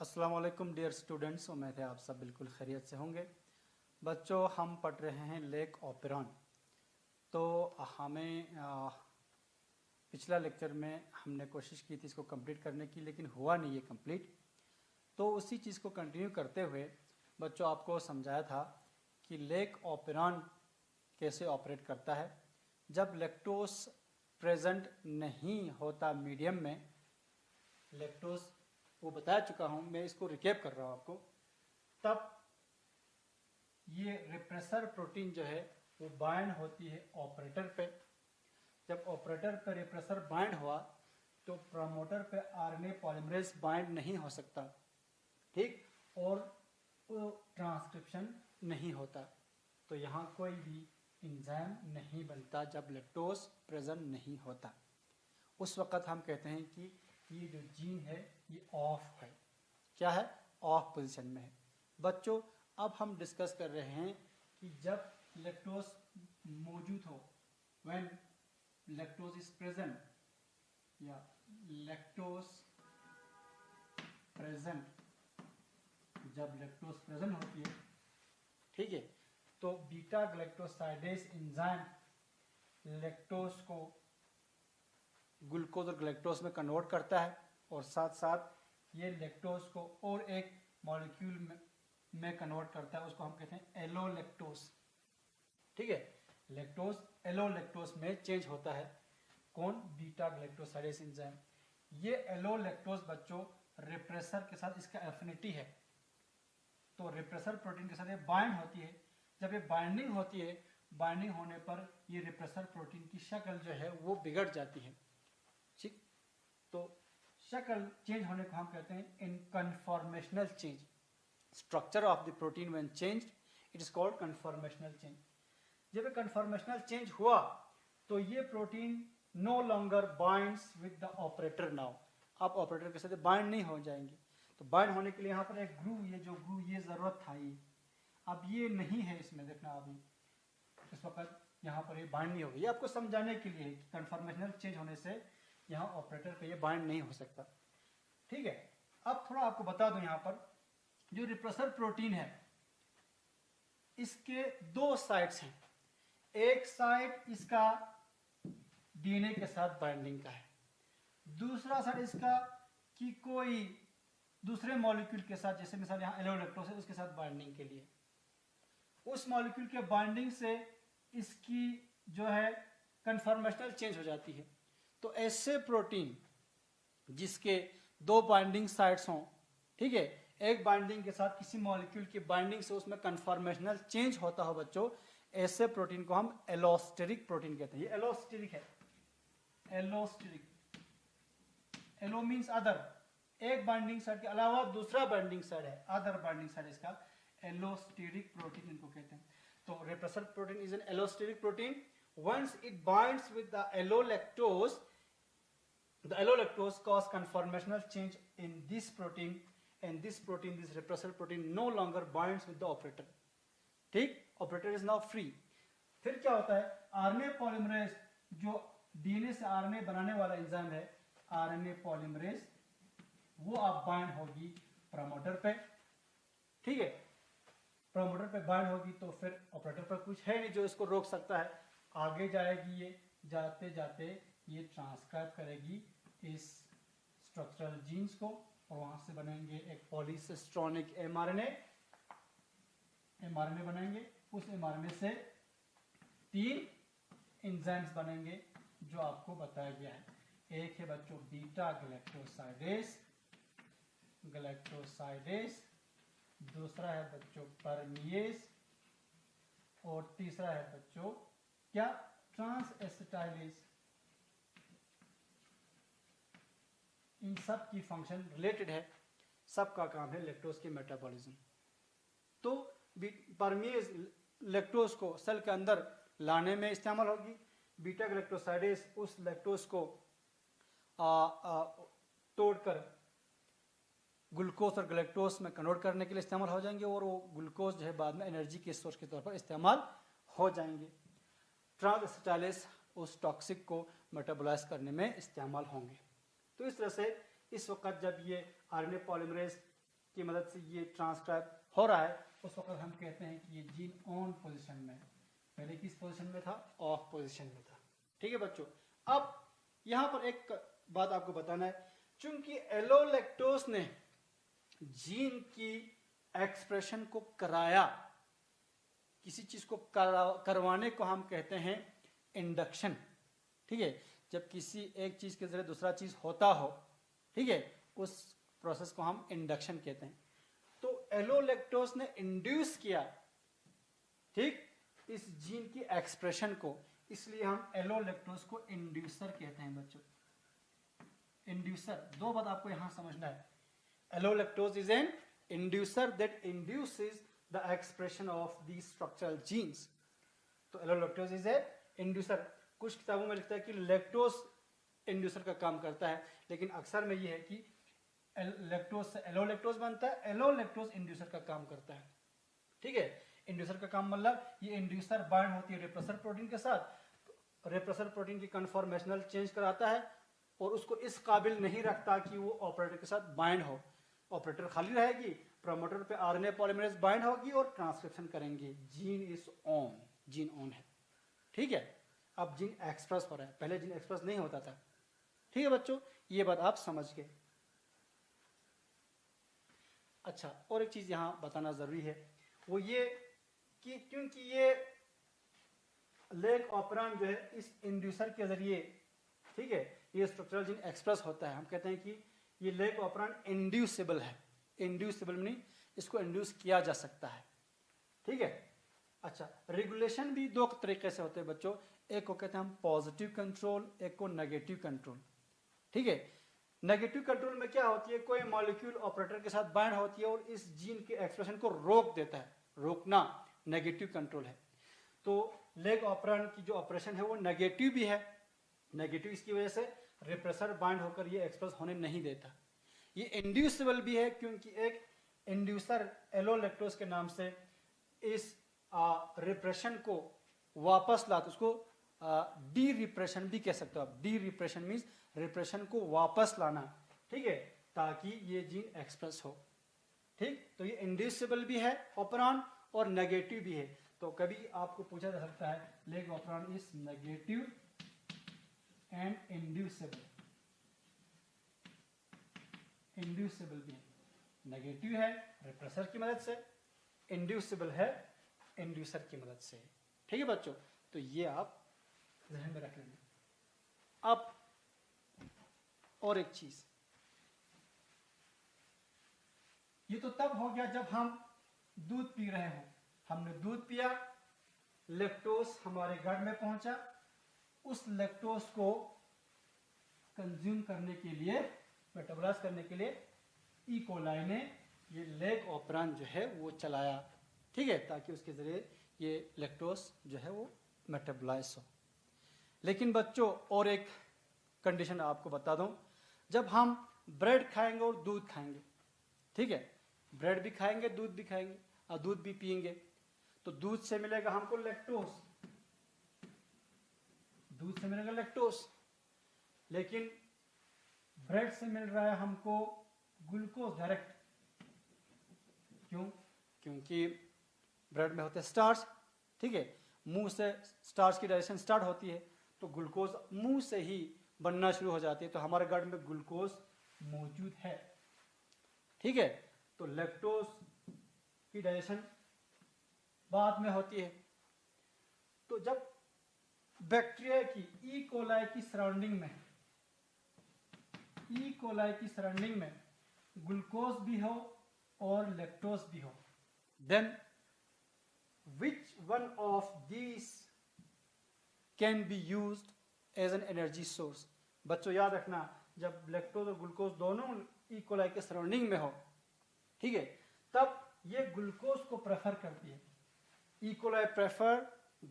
अस्सलाम वालेकुम dear students, उम्मीद है आप सब बिल्कुल खैरियत से होंगे। बच्चों, हम पढ़ रहे हैं लेक ओपेरॉन। तो हमें पिछला लेक्चर में हमने कोशिश की थी इसको कंप्लीट करने की, लेकिन हुआ नहीं ये कंप्लीट। तो उसी चीज़ को कंटिन्यू करते हुए बच्चों आपको समझाया था कि लेक ओपेरॉन कैसे ऑपरेट करता है। जब लैक्टोज प्रेजेंट नहीं होता मीडियम में, लैक्टोज वो बता चुका हूं, मैं इसको रिकेप कर रहा हूं आपको। तब ये रिप्रेसर प्रोटीन जो है वो बाइंड होती है ऑपरेटर पे। जब ऑपरेटर पे रिप्रेसर बाइंड हुआ तो प्रमोटर पे आरएनए पॉलीमरेज बाइंड नहीं हो सकता, ठीक, और वो ट्रांसक्रिप्शन नहीं होता। तो यहाँ कोई भी एंजाइम नहीं बनता जब लैक्टोज प्रेजेंट नहीं होता। उस वक्त हम कहते हैं कि ये जो जीन है ये ऑफ है। क्या है? ऑफ पोजीशन में है। बच्चों, अब हम डिस्कस कर रहे हैं कि जब लैक्टोज मौजूद हो, व्हेन लैक्टोज इज प्रेजेंट, या लैक्टोज प्रेजेंट, जब लैक्टोज प्रेजेंट होती है, ठीक है, तो बीटा ग्लाइकोसाइडेज एंजाइम लैक्टोज को ग्लूकोज और ग्लैक्टोज में कन्वर्ट करता है, और साथ साथ ये लैक्टोज को और एक मॉलिक्यूल में कन्वर्ट करता है, उसको हम कहते हैं एलोलैक्टोज। ठीक है, लैक्टोज एलोलैक्टोज में चेंज होता है। कौन? Beta glycosidase enzyme. ये एलोलैक्टोज बच्चों रिप्रेसर के साथ इसका एफिनिटी है, तो रिप्रेसर प्रोटीन के साथ ये बाइंड होती है। जब ये बाइंडिंग होती है, बाइंडिंग होने पर ये रिप्रेसर प्रोटीन की शक्ल जो है वो बिगड़ जाती है। ठीक, तो शक्ल चेंज होने को हम कहते हैं इन conformational change. Structure of the protein when changed, it is called conformational change. जब ये कन्फॉर्मेशनल चेंज हुआ तो ये protein no longer binds with the operator. Now अब ऑपरेटर के साथ बाइंड नहीं हो जाएंगे, तो बाइंड होने के लिए यहाँ पर एक ग्रुव, ये जो ग्रुव ये जरूरत था, ये अब ये नहीं है इसमें। देखना अभी इस वक्त यहाँ पर ये बाइंड नहीं होगी। ये आपको समझाने के लिए कि कन्फॉर्मेशनल चेंज होने से यहाँ ऑपरेटर पे ये बाइंड नहीं हो सकता। ठीक है, अब थोड़ा आपको बता दूं, यहाँ पर जो रिप्रेसर प्रोटीन है इसके दो साइड्स हैं। एक साइड इसका डीएनए के साथ बाइंडिंग का है, दूसरा साइड इसका कि कोई दूसरे मॉलिक्यूल के साथ, जैसे मिसाल यहाँ एलोलैक्टोज है, उसके साथ बाइंडिंग के लिए, उस मॉलिक्यूल के बाइंडिंग से इसकी जो है कन्फॉर्मेशनल चेंज हो जाती है। तो ऐसे प्रोटीन जिसके दो बाइंडिंग साइट्स हों, ठीक है, एक बाइंडिंग के साथ किसी मॉलिक्यूल की बाइंडिंग से उसमें कन्फॉर्मेशनल चेंज होता हो बच्चों, ऐसे प्रोटीन को हम एलोस्टेरिक प्रोटीन कहते हैं। ये एलोस्टेरिक है। एलोस्टेरिक, एलो मीन्स अदर, एक बाइंडिंग साइड के अलावा दूसरा बाइंडिंग साइड है, अदर बाइंडिंग साइड, इसका एलोस्टेरिक प्रोटीन इनको कहते हैं। तो repressor protein is an allosteric protein. Once it binds with the allolactose cause conformational change in this protein, and this protein, this repressor protein, no longer binds with the operator. ठीक, operator is now free. फिर क्या होता है? RNA polymerase, जो DNA से RNA बनाने वाला enzyme है, आरएनए पॉलीमरेज, वो अब बाइंड होगी प्रमोटर पे। ठीक है, प्रमोटर पे बाइंड होगी तो फिर ऑपरेटर पर कुछ है नहीं जो इसको रोक सकता है। आगे जाएगी, ये जाते जाते ये ट्रांसक्राइब करेगी इस स्ट्रक्चरल जीन्स को, और वहां से बनेंगे एक पॉलीसिस्ट्रॉनिक एमआरएनए बनेंगे। उस एमआरएनए से 3 एंजाइम्स बनेंगे जो आपको बताया गया है। एक है बच्चों बीटा ग्लाइकोसाइडेज, दूसरा है बच्चों परमिएज, और तीसरा है बच्चों क्या? Trans acetylase. इन सब की फंक्शन रिलेटेड है, सबका काम है लैक्टोज के मेटाबॉलिज्म। तो परमिएज लैक्टोज को सेल के अंदर लाने में इस्तेमाल होगी, बीटा ग्लाइकोसाइडेज उस लैक्टोज को तोड़कर ग्लूकोज और ग्लैक्टोज में कन्वर्ट करने के लिए इस्तेमाल हो जाएंगे, और वो ग्लूकोज जो है बाद में एनर्जी के सोर्स के तौर पर इस्तेमाल हो जाएंगे। ट्रांस एसिटाइलेज उस टॉक्सिक को मेटाबोलाइज करने में इस्तेमाल होंगे। तो इस तरह से इस वक्त जब ये आरएनए पॉलीमरेज की मदद से ये ट्रांसक्राइब हो रहा है, उस वक्त हम कहते हैं कि ये जीन ऑन पोजीशन में है। पहले किस पोजीशन में था? ऑफ पोजीशन में था। ठीक है बच्चों, अब यहां पर एक बात आपको बताना है, चूंकि एलोलैक्टोज ने जीन की एक्सप्रेशन को कराया, किसी चीज को करवाने को हम कहते हैं इंडक्शन। ठीक है, जब किसी एक चीज के जरिए दूसरा चीज होता हो, ठीक है, उस प्रोसेस को हम इंडक्शन कहते हैं। तो एलोलैक्टोज ने इंड्यूस किया, ठीक, इस जीन की एक्सप्रेशन को, इसलिए हम एलोलैक्टोज को इंड्यूसर कहते हैं बच्चों। इंड्यूसर, दो बात आपको यहां समझना है। Allolactose is an inducer that induces the expression of the structural genes. तो एलोलैक्टोज इज ए इंड्यूसर। कुछ किताबों में लिखता है कि लैक्टोज इंड्यूसर का काम करता है, लेकिन अक्सर में यह है कि लैक्टोज से एलोलैक्टोज बनता है, एलोलैक्टोज इंड्यूसर का काम करता है। ठीक है, इंड्यूसर का काम मतलब ये इंड्यूसर बाइंड होती है रेप्रेसर प्रोटीन के साथ, रेप्रेसर प्रोटीन की कन्फॉर्मेशनल चेंज कराता है और उसको इस काबिल नहीं रखता कि वो ऑपरेटर के साथ बाइंड हो। ऑपरेटर खाली रहेगी, प्रमोटर पे आरएनए पॉलीमरेज बाइंड होगी और ट्रांसक्रिप्शन करेंगे। Gene is on, gene on है। ठीक है, अब जीन एक्सप्रेस हो रहा है, पहले जीन एक्सप्रेस नहीं होता था। ठीक है बच्चों, ये बात आप समझ गए। अच्छा, और एक चीज यहां बताना जरूरी है, वो ये कि क्योंकि ये लेग ऑपरान जो है इस इंड्यूसर के जरिए, ठीक है, ये स्ट्रक्चरल जीन एक्सप्रेस होता है, हम कहते हैं कि ये लेग ऑपरान इंड्यूसिबल है। इंड्यूसिबल मीनिंग इसको इंड्यूस किया जा सकता है। ठीक है, अच्छा, रेगुलेशन भी दो तरीके से होते हैं बच्चों, एक को कहते हैं हम पॉजिटिव कंट्रोल, एक को नेगेटिव कंट्रोल। ठीक है, नेगेटिव कंट्रोल में क्या होती है, कोई मॉलिक्यूल ऑपरेटर के साथ बाइंड होती है और इस जीन के एक्सप्रेशन को रोक देता है, रोकना नेगेटिव कंट्रोल है। तो लेग ऑपरेंड की जो ऑपरेशन है वो नेगेटिव भी है। नेगेटिव इसकी वजह से रिप्रेसर बाइंड होकर ये एक्सप्रेस होने नहीं देता। ये इंड्यूसिबल भी है क्योंकि एक इंड्यूसर एलोलैक्टोज के नाम से इस रिप्रेशन को वापस लाता, उसको डी रिप्रेशन भी कह सकते हो आप। डी रिप्रेशन मीन्स रिप्रेशन को वापस लाना, ठीक है, ताकि ये जीन एक्सप्रेस हो। ठीक, तो ये इंड्यूसिबल भी है ऑपरान और नेगेटिव भी है। तो कभी आपको पूछा जा सकता है lac operon is negative and inducible. Inducible भी है, नेगेटिव है रिप्रेसर की मदद से, इंड्यूसिबल है इंड्यूसर की मदद से। ठीक है बच्चों, तो ये आप ध्यान में रख लेंगे। अब और एक चीज, ये तो तब हो गया जब हम दूध पी रहे हो। हमने दूध पिया, लैक्टोज हमारे गट में पहुंचा, उस लैक्टोज को कंज्यूम करने के लिए, मेटाबोलाइज करने के लिए ई कोलाई ने ये लेग ऑपरान जो है वो चलाया। ठीक है, ताकि उसके जरिए ये लैक्टोज जो है वो मेटाबोलाइज हो। लेकिन बच्चों और एक कंडीशन आपको बता दूं, जब हम ब्रेड खाएंगे और दूध खाएंगे, ठीक है, ब्रेड भी खाएंगे दूध भी खाएंगे और दूध भी पिएंगे, तो दूध से मिलेगा हमको लैक्टोज, दूध से मिलेगा लैक्टोज। लेकिन ब्रेड से मिल रहा है हमको ग्लूकोज डायरेक्ट। क्यों? क्योंकि ब्रेड में होते हैं स्टार्च, ठीक है, मुंह से स्टार्च की डाइजेशन स्टार्ट होती है, तो ग्लूकोज मुंह से ही बनना शुरू हो जाती है, तो हमारे गट में ग्लूकोज मौजूद है। ठीक है, तो लैक्टोज की डाइजेशन बाद में होती है। तो जब बैक्टीरिया की ई कोलाई की सराउंडिंग में, ई कोलाई की सराउंडिंग में ग्लूकोज भी हो और लैक्टोज भी हो, then which one of these can be used as an energy source? बच्चों याद रखना, जब लैक्टोज और ग्लूकोज दोनों ई कोलाई के सराउंडिंग में हो, ठीक है, तब ये ग्लूकोज को प्रेफर करती है। E coli prefer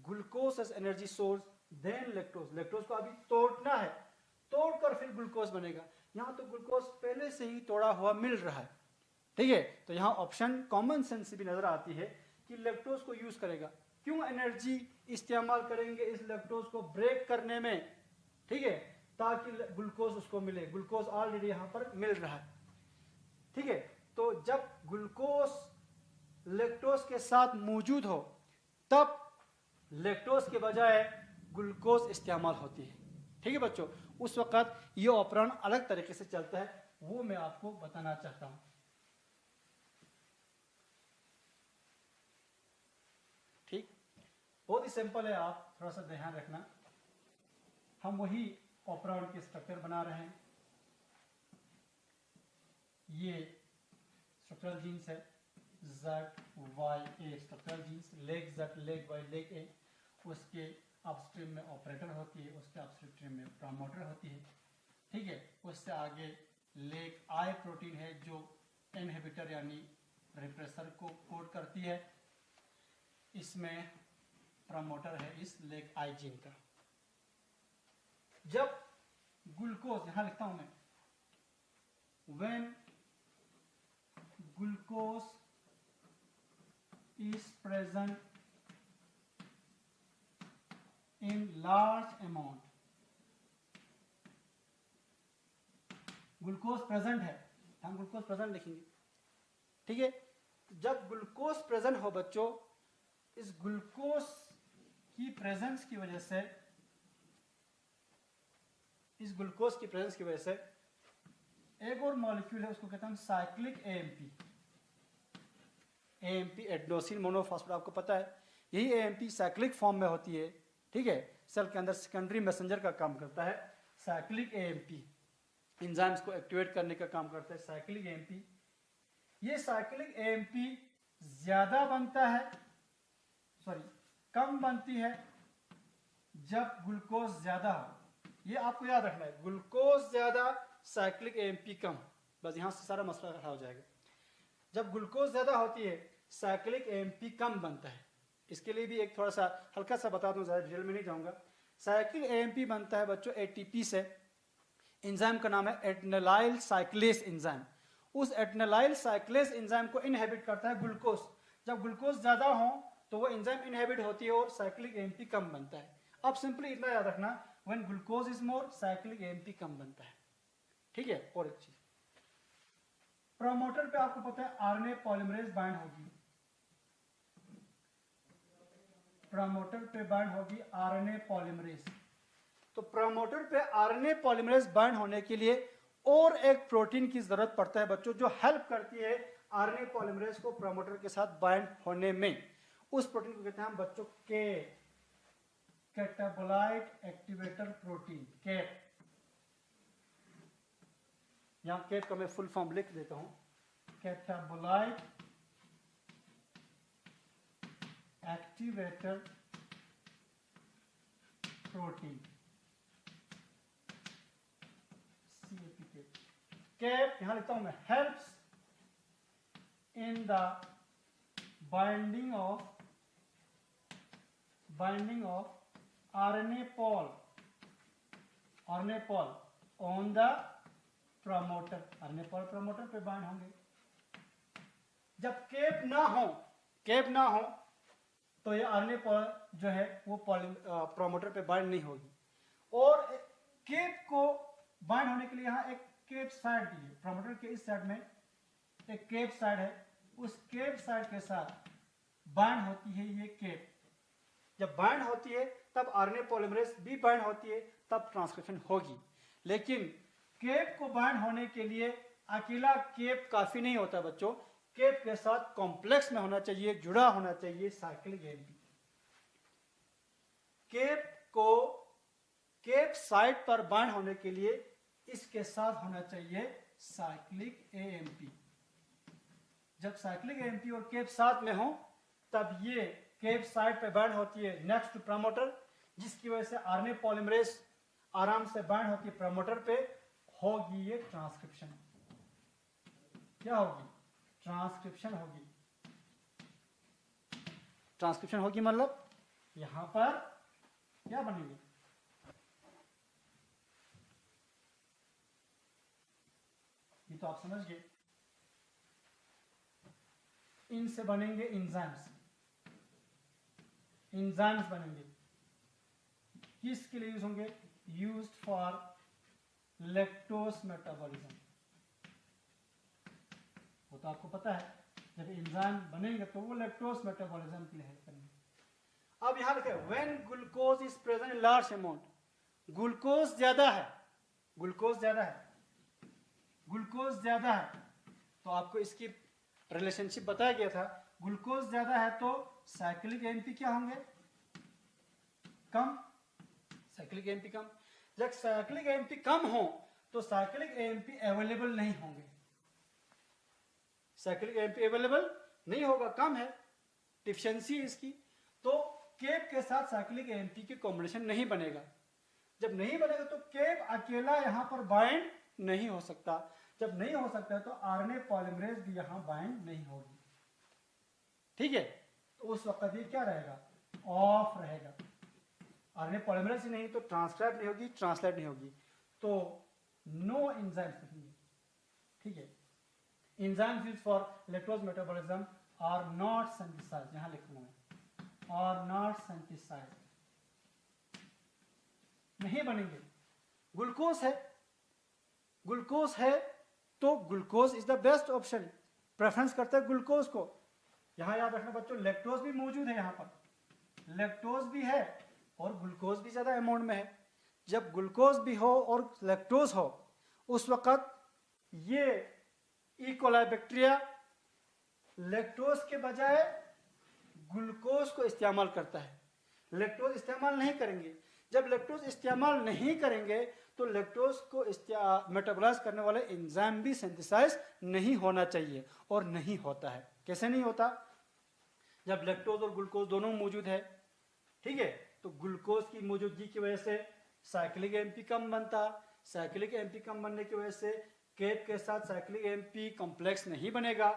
glucose as energy source than lactose. Lactose को अभी तोड़ना है, तोड़कर फिर ग्लूकोज बनेगा। यहां तो ग्लूकोज पहले से ही तोड़ा हुआ मिल रहा है, ठीक है, तो यहां ऑप्शन कॉमन सेंस से भी नजर आती है कि लैक्टोज को यूज करेगा। क्यों एनर्जी इस्तेमाल करेंगे इस लैक्टोज को ब्रेक करने में, ठीक है, ताकि ग्लूकोज उसको मिले। ग्लूकोज ऑलरेडी यहां पर मिल रहा है, ठीक है, तो जब ग्लूकोज लैक्टोज के साथ मौजूद हो तब लैक्टोज के बजाय ग्लूकोज इस्तेमाल होती है। ठीक है बच्चों, उस वक्त ये ऑपरेंड अलग तरीके से चलता है, वो मैं आपको बताना चाहता हूं। ठीक, बहुत ही सिंपल है, आप थोड़ा सा ध्यान रखना। हम वही ऑपरेंड के स्ट्रक्चर बना रहे हैं। ये स्ट्रक्चरल जीन्स है ZYA structural genes, leg Z leg Y leg A, उसके अपस्ट्रीम में ऑपरेटर होती है, उसके अपस्ट्रीम में प्रमोटर होती है। ठीक है, उससे आगे लेग I प्रोटीन है जो इनहिबिटर यानी रिप्रेसर को कोड करती है। इसमें प्रमोटर है इस लेग I जीन का। जब ग्लूकोज, यहां लिखता हूं मैं, when glucose is present in large amount, glucose present है, हम ग्लूकोज प्रेजेंट लिखेंगे। ठीक है, जब ग्लूकोज प्रेजेंट हो बच्चों, इस ग्लूकोज की प्रेजेंस की वजह से, इस ग्लूकोज की प्रेजेंस की वजह से एक और मॉलिक्यूल है, उसको कहते हैं cyclic AMP. AMP adenosine monophosphate, आपको पता है यही एएमपी साइक्लिक फॉर्म में होती है। ठीक है, सेल के अंदर सेकेंडरी मैसेंजर का काम करता है। साइक्लिक एएमपी एंजाइम्स को एक्टिवेट करने का काम करता है साइक्लिक एएमपी। ये साइक्लिक एएमपी ज्यादा बनता है, कम बनती है जब ग्लूकोज ज्यादा हो। ये आपको याद रखना है, ग्लूकोज ज्यादा साइक्लिक एएमपी कम, बस यहां से सारा मसला हल हो जाएगा। जब ग्लूकोज ज्यादा होती है साइक्लिक एएमपी कम बनता है। इसके लिए भी एक थोड़ा सा हल्का सा बता दूं, ज्यादा डिटेल में नहीं जाऊंगा। साइक्लिक एएमपी बनता है बच्चों एटीपी से। एंजाइम का नाम है एडेनिलाइल साइक्लेस एंजाइम। उस एडेनिलाइल साइक्लेस एंजाइम को इनहिबिट करता है ग्लूकोज। जब ग्लूकोज ज्यादा हो तो वो एंजाइम इनहिबिट होती है और साइक्लिक एएमपी कम बनता है। अब सिंपली इतना याद रखना, when glucose is more cyclic AMP कम बनता है। ठीक है, और एक चीज, प्रोमोटर पे आपको पता है आरएनए पॉलीमरेज बाइंड होगी। प्रोमोटर पे बाइंड होगी आरएनए पॉलीमरेज। तो प्रोमोटर पे आरएनए पॉलीमरेज बाइंड होने के लिए और एक प्रोटीन की जरूरत पड़ता है बच्चों, जो हेल्प करती है आरएनए पॉलीमरेज को प्रोमोटर के साथ बाइंड होने में। उस प्रोटीन को कहते हैं हम बच्चों कैटाबोलाइट एक्टिवेटर प्रोटीन, कैप। यहां कैप का मैं फुल फॉर्म लिख देता हूं, कैटाबोलाइट एक्टिवेटर प्रोटीन, कैप। यहां लिखता हूं मैं, helps in the binding of RNA pol on the promoter. RNA pol promoter पे बाइंड होंगे। जब कैप ना हो तो ये RNA pol जो है वो प्रमोटर पे बाइंड नहीं होगी। और कैप को बाइंड होने के लिए यहां एक कैप साइड दी है, प्रमोटर के इस साइड में एक कैप साइड है, उस कैप साइड के साथ बाइंड होती है ये कैप। जब बाइंड होती है तब आरएनए पॉलीमरेज भी बाइंड होती है, तब ट्रांसक्रिप्शन होगी। लेकिन कैप को बाइंड होने के लिए अकेला कैप काफी नहीं होता बच्चों, कैप के साथ कॉम्प्लेक्स में होना चाहिए, जुड़ा होना चाहिए साइक्लिक एएमपी। कैप को कैप साइड पर बाइंड होने के लिए इसके साथ होना चाहिए साइक्लिक एएमपी। जब साइक्लिक एएमपी और कैप साथ में हो तब ये कैप साइड पे बाइंड होती है नेक्स्ट टू प्रमोटर, जिसकी वजह से आरएनए पॉलीमरेज आराम से बाइंड होती है प्रमोटर पे, होगी ये ट्रांसक्रिप्शन। क्या होगी? ट्रांसक्रिप्शन होगी। ट्रांसक्रिप्शन होगी मतलब यहां पर क्या बनेंगे? ये तो आप समझ गए। इनसे बनेंगे एंजाइम्स। एंजाइम्स बनेंगे, किसके लिए यूज होंगे? Used for lactose metabolism. वो तो आपको पता है, जब एंजाइम बनेंगे तो वो लैक्टोज मेटाबॉलिज्म के लिए हेल्प करेंगे। अब यहाँ लिखे when glucose is present in large amount, glucose ज्यादा है, ग्लूकोज ज्यादा है, ग्लूकोज ज्यादा है, तो आपको इसकी रिलेशनशिप बताया गया था। ग्लूकोज ज्यादा है तो साइक्लिक एमपी क्या होंगे, कम, साइक्लिक एमपी कम। जब साइक्लिक एमपी कम हो तो साइक्लिक एमपी अवेलेबल नहीं होंगे, साइक्लिक एमपी अवेलेबल नहीं होगा, कम है, डिफिशियंसी है इसकी, तो केप के साथ साइक्लिक एमपी की कॉम्बिनेशन नहीं बनेगा। जब नहीं बनेगा तो केप अकेला यहां पर बाइंड नहीं हो सकता, जब नहीं हो सकता तो आरएनए पॉलीमरेज भी यहां बाइंड नहीं होगी, ठीक है। तो उस वक्त ये क्या रहेगा, ऑफ रहेगा, आरएनए पॉलीमरेज ही नहीं तो ट्रांसक्राइब नहीं होगी, ट्रांसलेट नहीं होगी, तो नो एंजाइम्स लिखेंगे, ठीक है। Enzymes used for lactose metabolism are not synthesised, यहां लिखूंगा मैं, आर नॉट सिंथेसाइज्ड, नहीं बनेंगे। ग्लूकोज है, ग्लूकोज है तो glucose is the best option, preference करते हैं ग्लूकोज को। यहां याद रखना बच्चों, लैक्टोज भी मौजूद है, यहां पर लैक्टोज भी है और ग्लूकोज भी ज्यादा अमाउंट में है। जब ग्लूकोज भी हो और लैक्टोज हो उस वक्त ये इकोलाई बैक्टीरिया लैक्टोज के बजाय ग्लूकोज को इस्तेमाल करता है, लैक्टोज इस्तेमाल नहीं करेंगे। जब लैक्टोज इस्तेमाल नहीं करेंगे तो लैक्टोज को मेटाबोलाइज करने वाले एंजाइम भी सिंथेसाइज नहीं होना चाहिए, और नहीं होता है। कैसे नहीं होता, जब लैक्टोज और ग्लूकोज दोनों मौजूद है, ठीक है, तो ग्लूकोज की मौजूदगी की वजह से साइक्लिक एमपी कम बनता, साइक्लिक एमपी कम बनने की वजह से केप के साथ साइक्लिक एमपी कॉम्प्लेक्स नहीं बनेगा,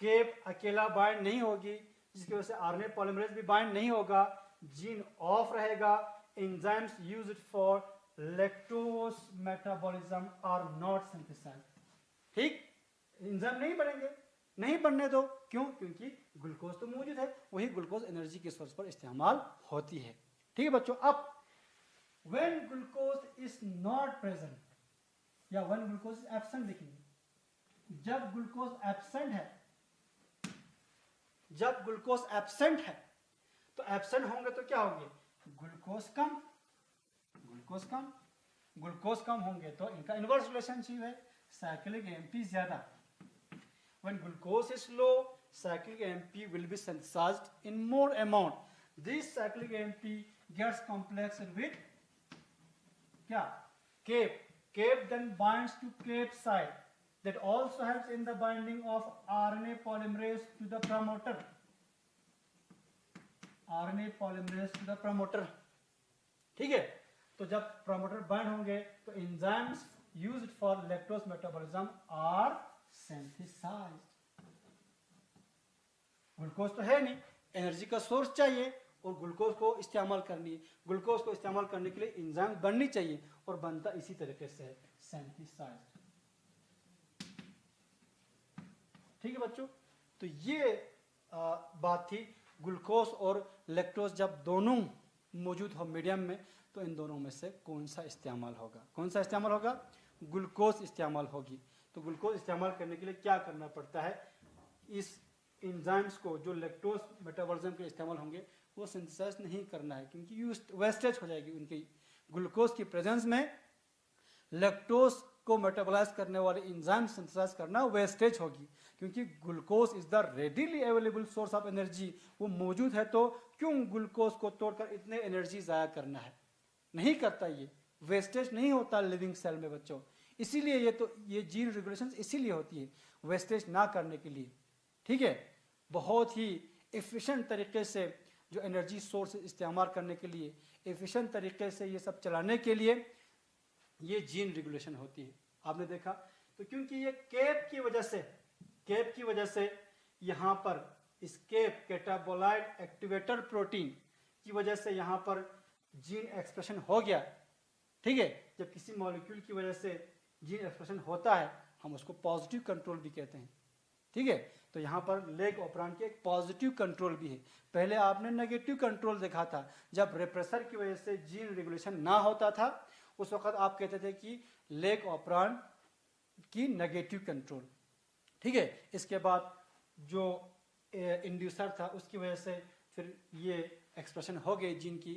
केप अकेला बाइंड नहीं होगी, जिसकी वजह से आरएनए पॉलीमरेज भी बाइंड नहीं होगा, जीन ऑफ रहेगा, enzymes used for lactose metabolism are not synthesised, ठीक, एंजाइम नहीं बनेंगे, नहीं बनने दो, क्यों, क्योंकि ग्लूकोज तो मौजूद है, वही ग्लूकोज एनर्जी के सोर्स पर इस्तेमाल होती है, ठीक है बच्चों। अब when glucose is not present या व्हेन ग्लूकोज इज एब्सेंट लिखेंगे, जब ग्लूकोज एब्सेंट है, जब ग्लूकोज एब्सेंट है तो एब्सेंट होंगे तो क्या होंगे, ग्लूकोज कम, ग्लूकोज कम, ग्लूकोज कम होंगे तो इनका इनवर्स रिलेशनशिप है, साइक्लिक एमपी ज्यादा। When glucose is low, cyclic AMP will be synthesized in more amount. This cyclic AMP gets complexed with क्या, cape. Cape then binds to cape site. That also helps in the binding of RNA polymerase to the promoter. RNA polymerase to the promoter. ठीक है, तो जब promoter bind होंगे तो enzymes used for lactose metabolism are synthesized. Glucose तो है नहीं, energy का सोर्स चाहिए और ग्लूकोज को इस्तेमाल करनी है, ग्लूकोज को इस्तेमाल करने के लिए एंजाइम बननी चाहिए और बनता इसी तरीके से है, सिंथेसाइज्ड, ठीक है बच्चों। तो ये बात थी, ग्लूकोज और लैक्टोज जब दोनों मौजूद हो मीडियम में तो इन दोनों में से कौन सा इस्तेमाल होगा, कौन सा इस्तेमाल होगा, ग्लूकोज इस्तेमाल होगी। तो ग्लूकोज इस्तेमाल करने के लिए क्या करना पड़ता है, इस एंजाइम्स को जो लैक्टोज मेटाबॉलिज्म के इस्तेमाल होंगे वो सिंथेसाइज नहीं करना है, क्योंकि वेस्टेज हो जाएगी उनकी, ग्लूकोज की प्रेजेंस में लैक्टोज को मेटाबोलाइज करने वाले एंजाइम सिंथेसाइज करना वेस्टेज होगी, क्योंकि glucose is the readily available source of energy, वो मौजूद है तो क्यों ग्लूकोज को तोड़कर इतने एनर्जी जाया करना है, नहीं करता, ये वेस्टेज नहीं होता लिविंग सेल में बच्चों। इसीलिए ये जीन रेगुलेशन इसीलिए होती है, वेस्टेज ना करने के लिए, ठीक है। बहुत ही एफिशिएंट तरीके से जो एनर्जी सोर्स इस्तेमाल करने के लिए, एफिशिएंट तरीके से ये सब चलाने के लिए ये जीन रेगुलेशन होती है। आपने देखा तो क्योंकि ये केप की वजह से यहाँ पर इस केप कैटाबोलाइट एक्टिवेटर प्रोटीन की वजह से यहाँ पर जीन एक्सप्रेशन हो गया, ठीक है। जब किसी मॉलिक्यूल की वजह से जीन एक्सप्रेशन होता है हम उसको पॉजिटिव कंट्रोल भी कहते हैं, ठीक है। तो यहाँ पर लेग ऑपरेंड के एक पॉजिटिव कंट्रोल भी है। पहले आपने नेगेटिव कंट्रोल देखा था, जब रिप्रेसर की वजह से जीन रेगुलेशन ना होता था उस वक्त आप कहते थे कि लेग ऑपरेंड की नेगेटिव कंट्रोल, ठीक है। इसके बाद जो इंड्यूसर था उसकी वजह से फिर ये एक्सप्रेशन हो गई जीन की,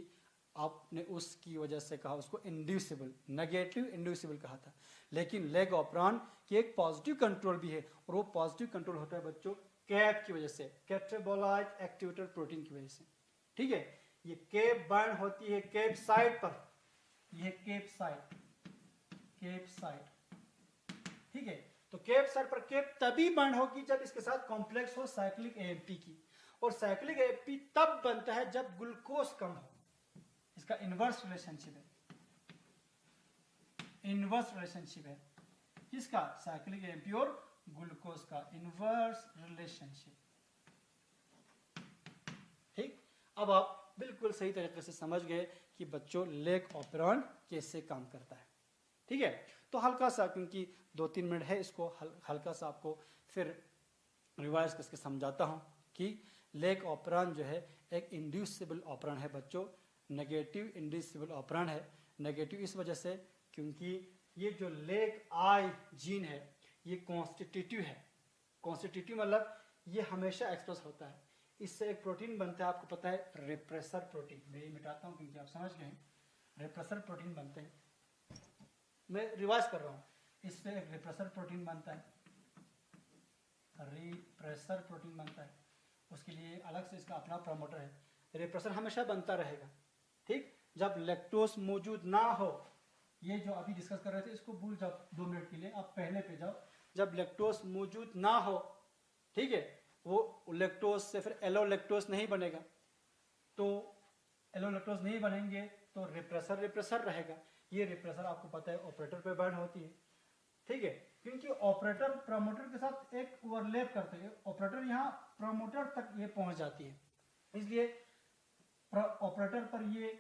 आपने उसकी वजह से कहा उसको इंड्यूसिबल, नेगेटिव इंड्यूसिबल कहा था। लेकिन लेग ऑपरान की एक पॉजिटिव कंट्रोल भी है, और वो पॉजिटिव कंट्रोल होता है बच्चों कैप की वजह से, कैटेबोलाइट एक्टिवेटर प्रोटीन की वजह से। ठीक है, ये केप बाइंड होती है केप साइट पर, ये केप साइट, केप साइट। ठीक है, तो केप साइट पर केप तभी बाइंड होगी जब इसके साथ कॉम्प्लेक्स हो साइक्लिक एएमपी की, और साइक्लिक एएमपी तब बनता है जब ग्लूकोज कम हो। इसका इनवर्स रिलेशनशिप है, इनवर्स रिलेशनशिप है किसका, साइक्लिक एएमपी और ग्लूकोज का इनवर्स रिलेशनशिप। ठीक, अब आप बिल्कुल सही तरीके से समझ गए कि बच्चों लेग ऑपरान कैसे काम करता है। ठीक है, तो हल्का सा, क्योंकि 2-3 मिनट है, इसको हल्का सा आपको फिर रिवाइज करके समझाता हूं कि लेग ऑपरान जो है एक इंड्यूसिबल ऑपरान है बच्चों, नेगेटिव इंड्यूसिबल ऑपरान है। नेगेटिव इस वजह से क्योंकि ये जो लेग आई जीन है ये कॉन्स्टिट्यूटिव है। कॉन्स्टिट्यूटिव मतलब ये हमेशा एक्सप्रेस होता है। इससे एक प्रोटीन बनता है, आपको पता है, रिप्रेसर प्रोटीन। मैं ये मिटाता हूँ क्योंकि आप समझ गए, रिप्रेसर प्रोटीन बनते हैं। मैं रिवाइज कर रहा हूँ, इससे एक रिप्रेसर प्रोटीन बनता है, रिप्रेसर प्रोटीन बनता है, उसके लिए अलग से इसका अपना प्रमोटर है। रिप्रेसर हमेशा बनता रहेगा। ठीक, जब लैक्टोज मौजूद ना हो, ये जो अभी डिस्कस कर रहे थे इसको भूल जाओ 2 मिनट के लिए, आप पहले पे जाओ। जब लैक्टोज मौजूद ना हो, ठीक है, वो लैक्टोज से फिर एलोलैक्टोज नहीं बनेगा, तो एलोलैक्टोज नहीं बनेंगे तो रिप्रेसर रिप्रेसर रहेगा। ये रिप्रेसर आपको पता है ऑपरेटर पे बाइंड होती है। ठीक है, क्योंकि ऑपरेटर प्रमोटर के साथ एक ओवरलैप करते हैं, ऑपरेटर यहाँ प्रमोटर तक ये पहुंच जाती है, इसलिए ऑपरेटर पर ये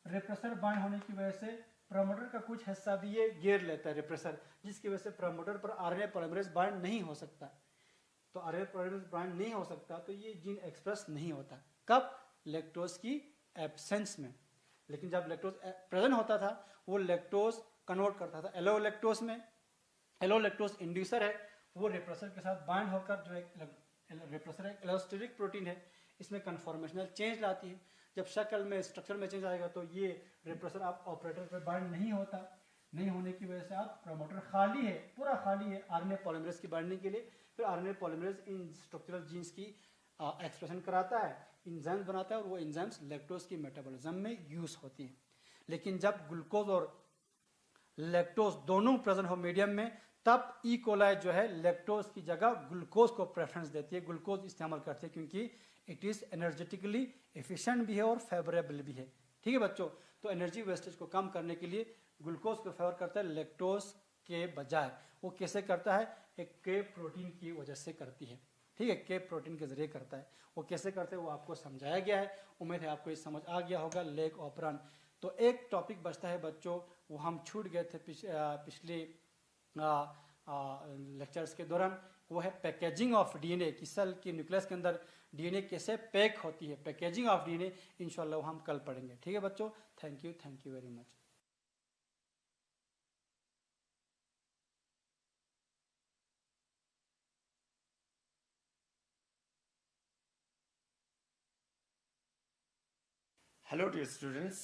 रिप्रेसर बाइंड होने की वजह से प्रमोटर का कुछ हिस्सा भी ये घेर लेता है रिप्रेसर, जिसकी वजह से प्रमोटर पर आरएनए पॉलीमरेज बाइंड नहीं हो सकता। तो आरएनए पॉलीमरेज बाइंड नहीं हो सकता तो ये जीन एक्सप्रेस नहीं होता। कब, लैक्टोज की एब्सेंस में। लेकिन जब लैक्टोज प्रेजेंट होता था वो लैक्टोज कन्वर्ट करता था एलोलैक्टोज में। एलोलैक्टोज इंड्यूसर है, वो रिप्रेसर के साथ बाइंड होकर, जो एक रिप्रेसर है एलोस्टेरिक प्रोटीन है, इसमें कन्फॉर्मेशनल चेंज लाती है। जब शक्ल में स्ट्रक्चर में चेंज आएगा तो ये रिप्रेसर आप ऑपरेटर पे बाइंड नहीं होता, नहीं होने की वजह से आप प्रमोटर खाली है, पूरा खाली है आरएनए पॉलीमरेज की बाइंडिंग के लिए। फिर आरएनए पॉलीमरेज इन स्ट्रक्चरल जीन्स की एक्सप्रेशन कराता है, इंजाइम्स बनाता है, और वो इंजाइम्स लैक्टोज की मेटाबॉलिज्म में यूज होती है। लेकिन जब ग्लूकोज और लैक्टोज दोनों प्रेजेंट हो मीडियम में, तब ई कोलाई जो है लैक्टोज की जगह ग्लूकोज को प्रेफरेंस देती है, ग्लूकोज इस्तेमाल करती है, क्योंकि इट इज एनर्जेटिकली एफिशिएंट भी है और फेवरेबल भी है। ठीक है बच्चों, तो एनर्जी वेस्टेज को कम करने के लिए ग्लूकोज को फेवर करता है लैक्टोज के बजाय। वो कैसे करता है, एक केप प्रोटीन की वजह से करती है। ठीक है, केप प्रोटीन के जरिए करता है। वो कैसे करते हैं वो आपको समझाया गया है, उम्मीद है आपको ये समझ आ गया होगा लेग ऑपरान। तो एक टॉपिक बचता है बच्चों, वो हम छूट गए थे पिछले लेक्चर्स के दौरान, वो है पैकेजिंग ऑफ डीएनए, कि सेल के न्यूक्लियस के अंदर डीएनए कैसे पैक होती है, पैकेजिंग ऑफ डीएनए इंशाल्लाह हम कल पढ़ेंगे। ठीक है बच्चों, thank you very much. Hello dear students,